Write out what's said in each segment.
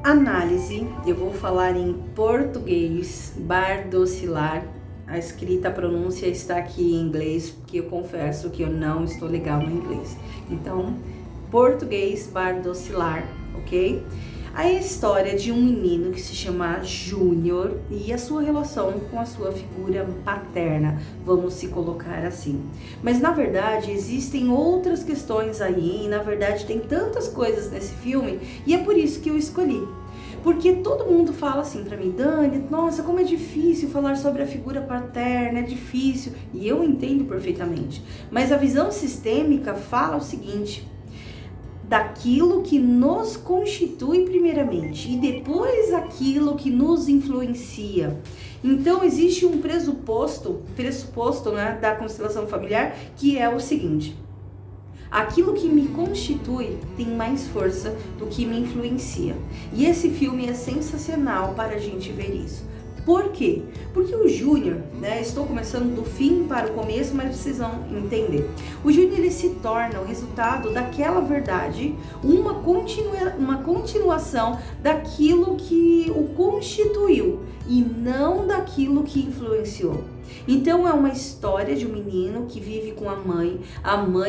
Análise, eu vou falar em português, bardocilar. A escrita, a pronúncia está aqui em inglês, porque eu confesso que eu não estou legal no inglês. Então, português, bardocilar, ok? A história de um menino que se chama Júnior e a sua relação com a sua figura paterna, vamos se colocar assim. Mas na verdade existem outras questões aí, e na verdade tem tantas coisas nesse filme, e é por isso que eu escolhi. Porque todo mundo fala assim pra mim, Dani, nossa, como é difícil falar sobre a figura paterna, é difícil. E eu entendo perfeitamente. Mas a visão sistêmica fala o seguinte: daquilo que nos constitui primeiramente e depois aquilo que nos influencia. Então existe um pressuposto, né, da constelação familiar, que é o seguinte: aquilo que me constitui tem mais força do que me influencia. E esse filme é sensacional para a gente ver isso. Por quê? Porque o Júnior, né, estou começando do fim para o começo, mas vocês vão entender. O Júnior, ele se torna o resultado daquela verdade, uma continuação daquilo que o constituiu e não daquilo que influenciou. Então é uma história de um menino que vive com a mãe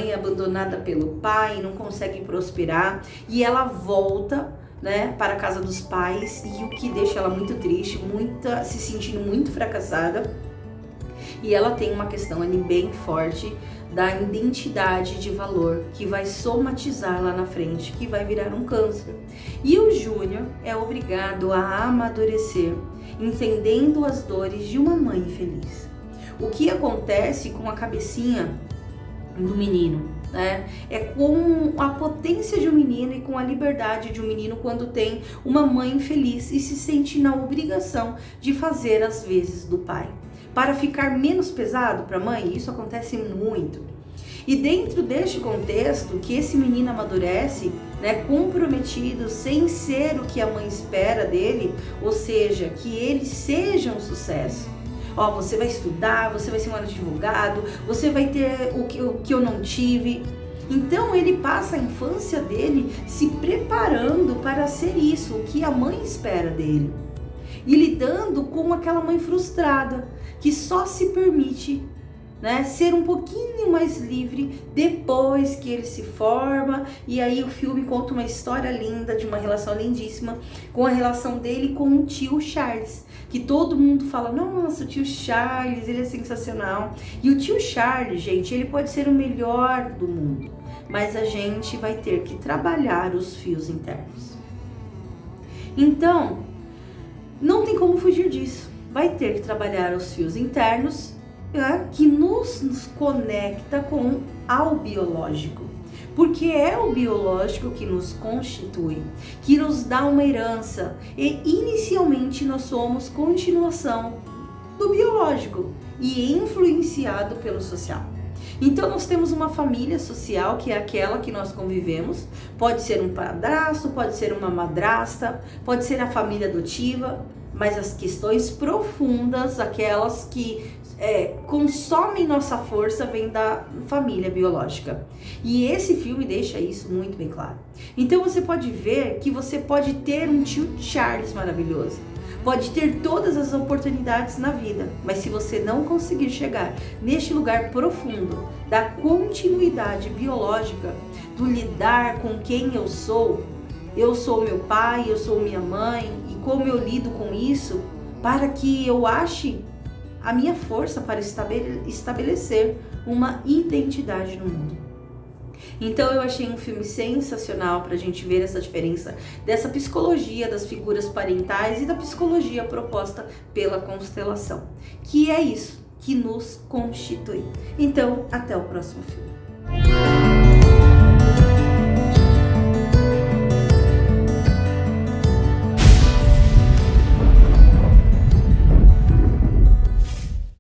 é abandonada pelo pai, não consegue prosperar e ela volta, né, para a casa dos pais, e o que deixa ela muito triste, se sentindo muito fracassada. E ela tem uma questão ali bem forte da identidade de valor, que vai somatizar lá na frente, que vai virar um câncer. E o Júnior é obrigado a amadurecer, entendendo as dores de uma mãe infeliz. O que acontece com a cabecinha do menino, né? É com a potência de um menino e com a liberdade de um menino quando tem uma mãe infeliz e se sente na obrigação de fazer as vezes do pai. Para ficar menos pesado para a mãe, isso acontece muito. E dentro deste contexto, que esse menino amadurece, né, comprometido, sem ser o que a mãe espera dele, ou seja, que ele seja um sucesso. Ó, você vai estudar, você vai ser um advogado, você vai ter o que eu não tive. Então ele passa a infância dele se preparando para ser isso, o que a mãe espera dele. E lidando com aquela mãe frustrada, que só se permite, né, ser um pouquinho mais livre depois que ele se forma. E aí o filme conta uma história linda de uma relação lindíssima com a relação dele com o tio Charles, que todo mundo fala, nossa, o tio Charles, ele é sensacional. E o tio Charles, gente, ele pode ser o melhor do mundo, mas a gente vai ter que trabalhar os fios internos. Então, não tem como fugir disso. Vai ter que trabalhar os fios internos, né, que nos conecta com ao biológico. Porque é o biológico que nos constitui, que nos dá uma herança. E inicialmente nós somos continuação do biológico e influenciado pelo social. Então nós temos uma família social, que é aquela que nós convivemos. Pode ser um padrasto, pode ser uma madrasta, pode ser a família adotiva, mas as questões profundas, aquelas que consomem nossa força, vem da família biológica. E esse filme deixa isso muito bem claro. Então você pode ver que você pode ter um tio Charles maravilhoso, pode ter todas as oportunidades na vida, mas se você não conseguir chegar neste lugar profundo da continuidade biológica, do lidar com quem eu sou meu pai, eu sou minha mãe, e como eu lido com isso, para que eu ache a minha força para estabelecer uma identidade no mundo. Então eu achei um filme sensacional para a gente ver essa diferença dessa psicologia das figuras parentais e da psicologia proposta pela constelação, que é isso que nos constitui. Então, até o próximo filme.